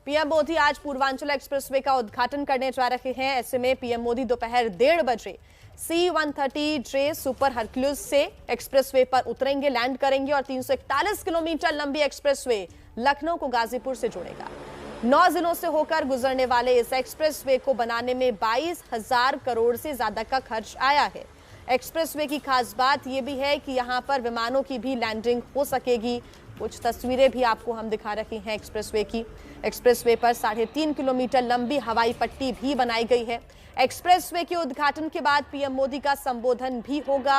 PM Modi आज Purvanchal expressway का उद्घाटन करने जा रहे हैं। ऐसे में पीएम मोदी दोपहर 1:30 बजे C-130J सुपर हरक्यूलिस से एक्सप्रेसवे पर उतरेंगे, लैंड करेंगे और 341 किलोमीटर लंबी एक्सप्रेसवे लखनऊ को गाजीपुर से जोड़ेगा। 9 जिलों से होकर गुजरने वाले इस एक्सप्रेसवे को बनाने में 22,000 करोड़ से ज्यादा का खर्च आया है। एक्सप्रेसवे की खास बात यह भी है कि यहां पर विमानों की भी लैंडिंग हो सकेगी। कुछ तस्वीरें भी आपको हम दिखा रहे हैं एक्सप्रेसवे की। एक्सप्रेसवे पर 3.5 किलोमीटर लंबी हवाई पट्टी भी बनाई गई है। एक्सप्रेसवे के उद्घाटन के बाद पीएम मोदी का संबोधन भी होगा,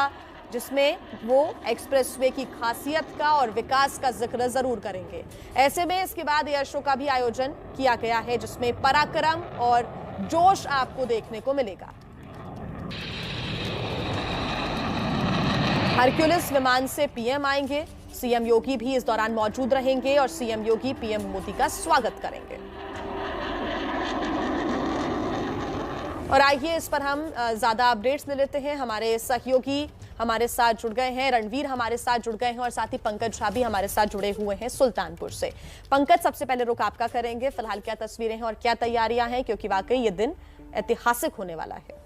जिसमें वो एक्सप्रेसवे की खासियत का और विकास का जिक्र जरूर करेंगे। ऐसे में इसके बाद एयर शो का भी आयोजन किया गया है, जिसमें पराक्रम और जोश आपको देखने को मिलेगा। हरक्यूलिस विमान से पीएम आएंगे। सीएम योगी भी इस दौरान मौजूद रहेंगे और सीएम योगी पीएम मोदी का स्वागत करेंगे। और आइए इस पर हम ज्यादा अपडेट्स ले लेते हैं। हमारे सहयोगी हमारे साथ जुड़ गए हैं, रणवीर हमारे साथ जुड़ गए हैं और साथ ही पंकज झा भी हमारे साथ जुड़े हुए हैं सुल्तानपुर से। पंकज, सबसे पहले रुख आपका करेंगे। फिलहाल क्या तस्वीरें हैं और क्या तैयारियां हैं, क्योंकि वाकई ये दिन ऐतिहासिक होने वाला है।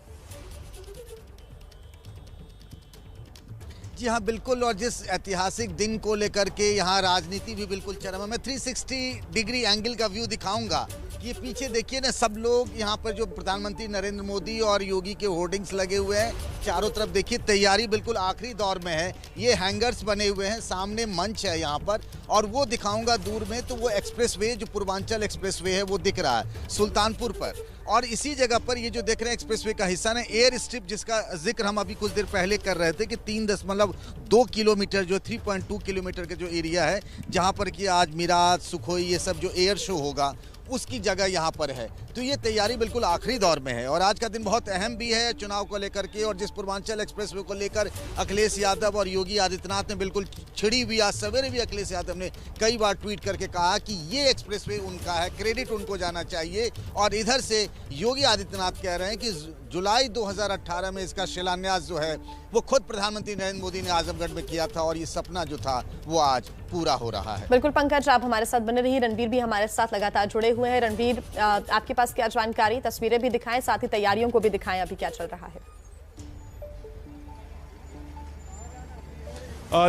जी हाँ, बिल्कुल। और जिस ऐतिहासिक दिन को लेकर के यहाँ राजनीति भी बिल्कुल चरम है। मैं 360 डिग्री एंगल का व्यू दिखाऊंगा। ये पीछे देखिए ना, सब लोग यहाँ पर जो प्रधानमंत्री नरेंद्र मोदी और योगी के होर्डिंग्स लगे हुए हैं चारों तरफ। देखिए तैयारी बिल्कुल आखिरी दौर में है। ये हैंगर्स बने हुए हैं, सामने मंच है यहाँ पर, और वो दिखाऊंगा दूर में। तो वो एक्सप्रेसवे जो पूर्वांचल एक्सप्रेसवे है वो दिख रहा है सुल्तानपुर पर। और इसी जगह पर ये जो देख रहे हैं एक्सप्रेसवे का हिस्सा ना, एयर स्ट्रिप जिसका जिक्र हम अभी कुछ देर पहले कर रहे थे कि 3.2 किलोमीटर जो 3.2 किलोमीटर का जो एरिया है जहाँ पर कि आज मिराज, सुखोई ये सब जो एयर शो होगा उसकी जगह यहाँ पर है। तो ये तैयारी बिल्कुल आखिरी दौर में है। और आज का दिन बहुत अहम भी है चुनाव को लेकर के। और जिस पूर्वांचल एक्सप्रेसवे को लेकर अखिलेश यादव और योगी आदित्यनाथ ने बिल्कुल छिड़ी हुई, आज सवेरे भी अखिलेश यादव ने कई बार ट्वीट करके कहा कि ये एक्सप्रेसवे उनका है, क्रेडिट उनको जाना चाहिए। और इधर से योगी आदित्यनाथ कह रहे हैं कि जुलाई 2018 में इसका शिलान्यास जो है वो खुद प्रधानमंत्री नरेंद्र मोदी ने आजमगढ़ में किया था, और ये सपना जो था वो आज पूरा हो रहा है। बिल्कुल पंकज, आप हमारे साथ बने रहिए। रणवीर भी हमारे साथ लगातार जुड़े हुए हैं। रणवीर, आपके पास क्या जानकारी, तस्वीरें भी दिखाएं, साथ ही तैयारियों को भी दिखाएं, अभी क्या चल रहा है।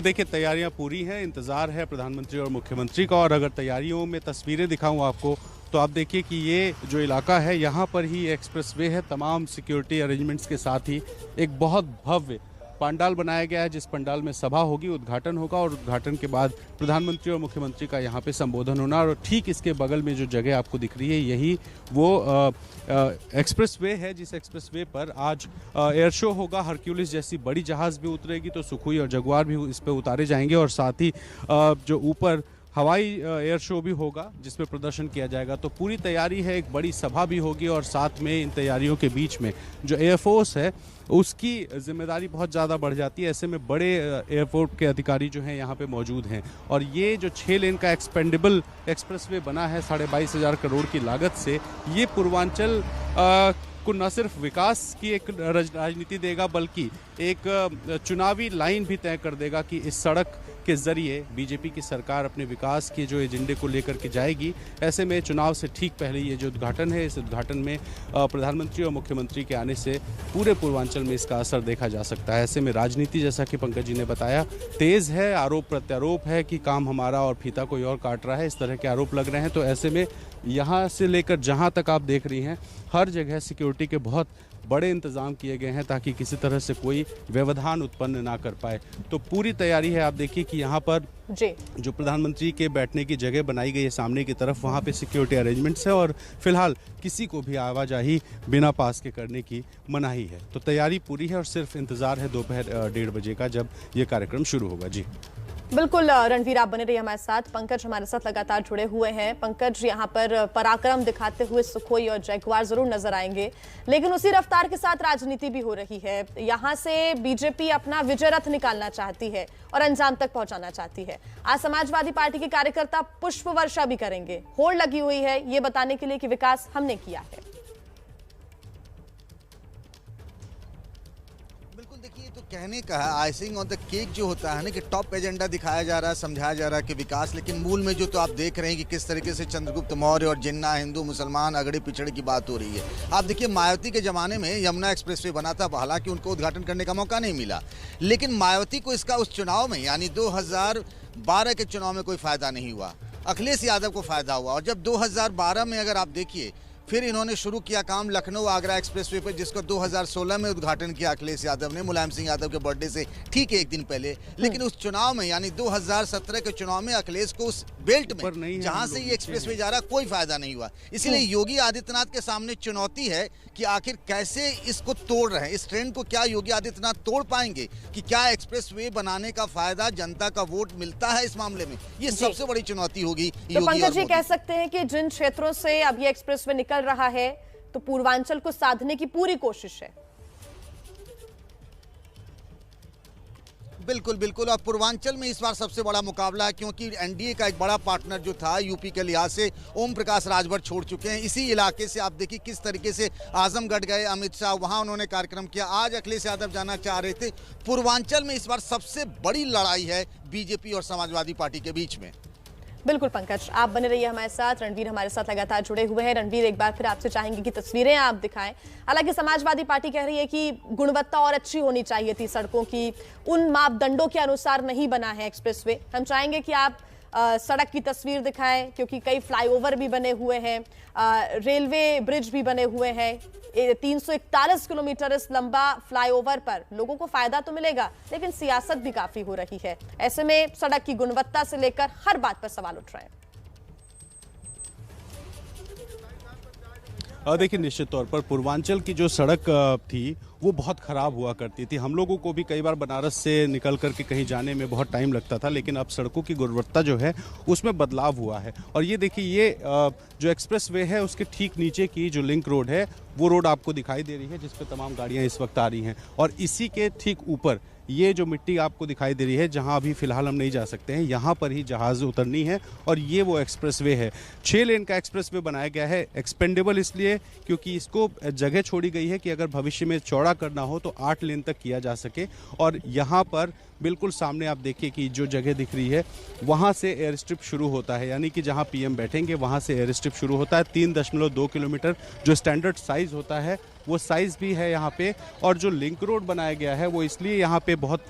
देखिए तैयारियां पूरी हैं, इंतजार है प्रधानमंत्री और मुख्यमंत्री का। और अगर तैयारियों में तस्वीरें दिखाऊं आपको, तो आप देखिए कि ये जो इलाका है यहाँ पर ही एक्सप्रेसवे है। तमाम सिक्योरिटी अरेंजमेंट्स के साथ ही एक बहुत भव्य पंडाल बनाया गया है, जिस पंडाल में सभा होगी, उद्घाटन होगा और उद्घाटन के बाद प्रधानमंत्री और मुख्यमंत्री का यहाँ पे संबोधन होना। और ठीक इसके बगल में जो जगह आपको दिख रही है यही वो एक्सप्रेसवे है, जिस एक्सप्रेसवे पर आज एयर शो होगा। हरक्यूलिस जैसी बड़ी जहाज़ भी उतरेगी, तो सुखोई और जगुआर भी इस पर उतारे जाएंगे। और साथ ही जो ऊपर हवाई एयर शो भी होगा जिसमें प्रदर्शन किया जाएगा। तो पूरी तैयारी है, एक बड़ी सभा भी होगी। और साथ में इन तैयारियों के बीच में जो एयरफोर्स है उसकी जिम्मेदारी बहुत ज़्यादा बढ़ जाती है। ऐसे में बड़े एयरपोर्ट के अधिकारी जो हैं यहाँ पे मौजूद हैं। और ये जो 6 लेन का एक्सपेंडेबल एक्सप्रेसवे बना है 22,500 करोड़ की लागत से, ये पूर्वांचल को न सिर्फ विकास की एक राजनीति देगा, बल्कि एक चुनावी लाइन भी तय कर देगा कि इस सड़क के जरिए बीजेपी की सरकार अपने विकास के जो एजेंडे को लेकर के जाएगी। ऐसे में चुनाव से ठीक पहले ये जो उद्घाटन है, इस उद्घाटन में प्रधानमंत्री और मुख्यमंत्री के आने से पूरे पूर्वांचल में इसका असर देखा जा सकता है। ऐसे में राजनीति, जैसा कि पंकज जी ने बताया, तेज है। आरोप प्रत्यारोप है कि काम हमारा और फीता कोई और काट रहा है, इस तरह के आरोप लग रहे हैं। तो ऐसे में यहाँ से लेकर जहाँ तक आप देख रही हैं, हर जगह सिक्योरिटी के बहुत बड़े इंतजाम किए गए हैं ताकि किसी तरह से कोई व्यवधान उत्पन्न ना कर पाए। तो पूरी तैयारी है। आप देखिए कि यहाँ पर जो प्रधानमंत्री के बैठने की जगह बनाई गई है सामने की तरफ, वहाँ पे सिक्योरिटी अरेंजमेंट्स है। और फिलहाल किसी को भी आवाजाही बिना पास के करने की मनाही है। तो तैयारी पूरी है और सिर्फ इंतजार है दोपहर 1:30 बजे का, जब ये कार्यक्रम शुरू होगा। जी बिल्कुल रणवीर, आप बने रहिए हमारे साथ। पंकज हमारे साथ लगातार जुड़े हुए हैं। पंकज, यहाँ पर पराक्रम दिखाते हुए सुखोई और जगुआर जरूर नजर आएंगे, लेकिन उसी रफ्तार के साथ राजनीति भी हो रही है। यहाँ से बीजेपी अपना विजय रथ निकालना चाहती है और अंजाम तक पहुंचाना चाहती है। आज समाजवादी पार्टी के कार्यकर्ता पुष्प वर्षा भी करेंगे। होड़ लगी हुई है ये बताने के लिए कि विकास हमने किया है। कहने का है, आइसिंग ऑन द केक जो होता है ना, कि टॉप एजेंडा दिखाया जा रहा है, समझाया जा रहा है कि विकास, लेकिन मूल में जो तो आप देख रहे हैं कि किस तरीके से चंद्रगुप्त मौर्य और जिन्ना, हिंदू मुसलमान, अगड़े पिछड़े की बात हो रही है। आप देखिए मायावती के ज़माने में यमुना एक्सप्रेसवे बना था, हालांकि उनको उद्घाटन करने का मौका नहीं मिला, लेकिन मायावती को इसका उस चुनाव में यानी 2012 के चुनाव में कोई फ़ायदा नहीं हुआ, अखिलेश यादव को फ़ायदा हुआ। और जब 2012 में अगर आप देखिए, फिर इन्होंने शुरू किया काम लखनऊ आगरा एक्सप्रेसवे पर, जिसको 2016 में उद्घाटन किया अखिलेश यादव ने, मुलायम सिंह यादव के बर्थडे से ठीक एक दिन पहले। लेकिन उस चुनाव में यानी 2017 के चुनाव में अखिलेश को उस बेल्ट में जहां से ये एक्सप्रेसवे जा रहा कोई फायदा नहीं हुआ। इसीलिए योगी आदित्यनाथ के सामने चुनौती है कि आखिर कैसे इसको तोड़ रहे हैं, इस ट्रेंड को क्या योगी आदित्यनाथ तोड़ पाएंगे, कि क्या एक्सप्रेसवे बनाने का फायदा जनता का वोट मिलता है इस मामले में, ये सबसे बड़ी चुनौती होगी। तो पंकज जी कह सकते हैं कि जिन क्षेत्रों से अब ये एक्सप्रेसवे निकल रहा है तो पूर्वांचल को साधने की पूरी कोशिश है। बिल्कुल बिल्कुल, और पूर्वांचल में इस बार सबसे बड़ा मुकाबला है, क्योंकि एनडीए का एक बड़ा पार्टनर जो था यूपी के लिहाज से ओम प्रकाश राजभर छोड़ चुके हैं। इसी इलाके से आप देखिए किस तरीके से आजमगढ़ गए अमित शाह, वहां उन्होंने कार्यक्रम किया, आज अखिलेश यादव जाना चाह रहे थे। पूर्वांचल में इस बार सबसे बड़ी लड़ाई है बीजेपी और समाजवादी पार्टी के बीच में। बिल्कुल पंकज, आप बने रहिए हमारे साथ। रणवीर हमारे साथ लगातार जुड़े हुए हैं। रणवीर, एक बार फिर आपसे चाहेंगे कि तस्वीरें आप दिखाएं। हालांकि समाजवादी पार्टी कह रही है कि गुणवत्ता और अच्छी होनी चाहिए थी सड़कों की, उन मापदंडों के अनुसार नहीं बना है एक्सप्रेसवे। हम चाहेंगे कि आप सड़क की तस्वीर दिखाएं, क्योंकि कई फ्लाईओवर भी बने हुए हैं, रेलवे ब्रिज भी बने हुए हैं। 341 किलोमीटर इस लंबा फ्लाईओवर पर लोगों को फायदा तो मिलेगा, लेकिन सियासत भी काफी हो रही है। ऐसे में सड़क की गुणवत्ता से लेकर हर बात पर सवाल उठ रहे हैं। देखिए, निश्चित तौर पर पूर्वांचल की जो सड़क थी वो बहुत ख़राब हुआ करती थी। हम लोगों को भी कई बार बनारस से निकल कर के कहीं जाने में बहुत टाइम लगता था, लेकिन अब सड़कों की गुणवत्ता जो है उसमें बदलाव हुआ है। और ये देखिए, ये जो एक्सप्रेस वे है उसके ठीक नीचे की जो लिंक रोड है वो रोड आपको दिखाई दे रही है, जिस पर तमाम गाड़ियाँ इस वक्त आ रही हैं। और इसी के ठीक ऊपर ये जो मिट्टी आपको दिखाई दे रही है, जहां अभी फिलहाल हम नहीं जा सकते हैं, यहां पर ही जहाज उतरनी है। और ये वो एक्सप्रेसवे है, 6 लेन का एक्सप्रेसवे बनाया गया है। एक्सपेंडेबल इसलिए क्योंकि इसको जगह छोड़ी गई है कि अगर भविष्य में चौड़ा करना हो तो 8 लेन तक किया जा सके। और यहाँ पर बिल्कुल सामने आप देखिए कि जो जगह दिख रही है वहाँ से एयर स्ट्रिप शुरू होता है, यानी कि जहाँ पीएम बैठेंगे वहाँ से एयर स्ट्रिप शुरू होता है। 3.2 किलोमीटर जो स्टैंडर्ड साइज़ होता है वो साइज़ भी है यहाँ पे। और जो लिंक रोड बनाया गया है वो इसलिए यहाँ पे बहुत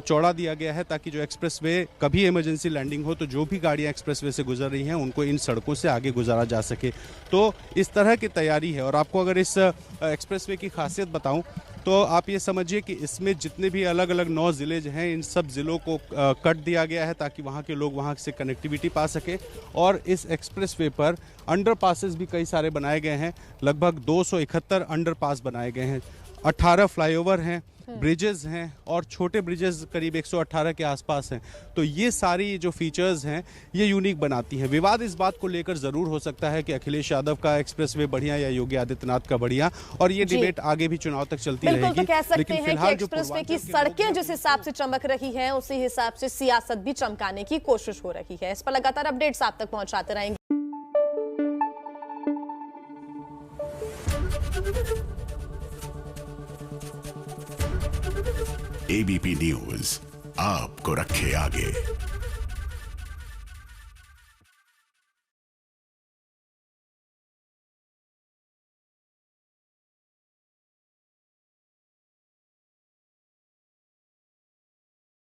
चौड़ा दिया गया है ताकि जो एक्सप्रेसवे कभी इमरजेंसी लैंडिंग हो तो जो भी गाड़ियाँ एक्सप्रेसवे से गुजर रही हैं उनको इन सड़कों से आगे गुजारा जा सके। तो इस तरह की तैयारी है। और आपको अगर इस एक्सप्रेसवे की खासियत बताऊँ तो आप ये समझिए कि इसमें जितने भी अलग अलग 9 ज़िले हैं, इन सब ज़िलों को कट दिया गया है ताकि वहाँ के लोग वहाँ से कनेक्टिविटी पा सके। और इस एक्सप्रेसवे पर अंडरपासेस भी कई सारे बनाए गए हैं, लगभग 271 अंडरपास बनाए गए हैं, 18 फ्लाईओवर हैं, ब्रिजेस हैं और छोटे ब्रिजेस करीब 118 के आसपास हैं। तो ये सारी जो फीचर्स हैं ये यूनिक बनाती हैं। विवाद इस बात को लेकर ज़रूर हो सकता है कि अखिलेश यादव का एक्सप्रेसवे बढ़िया या योगी आदित्यनाथ का बढ़िया, और ये डिबेट आगे भी चुनाव तक चलती रहेगी। तो कह सकते हैं कि एक्सप्रेसवे की सड़कें जिस हिसाब से चमक रही हैं उसी हिसाब से सियासत भी चमकाने की कोशिश हो रही है। इस पर लगातार अपडेट्स आप तक पहुंचाते रहेंगे। एबीपी न्यूज आपको रखे आगे।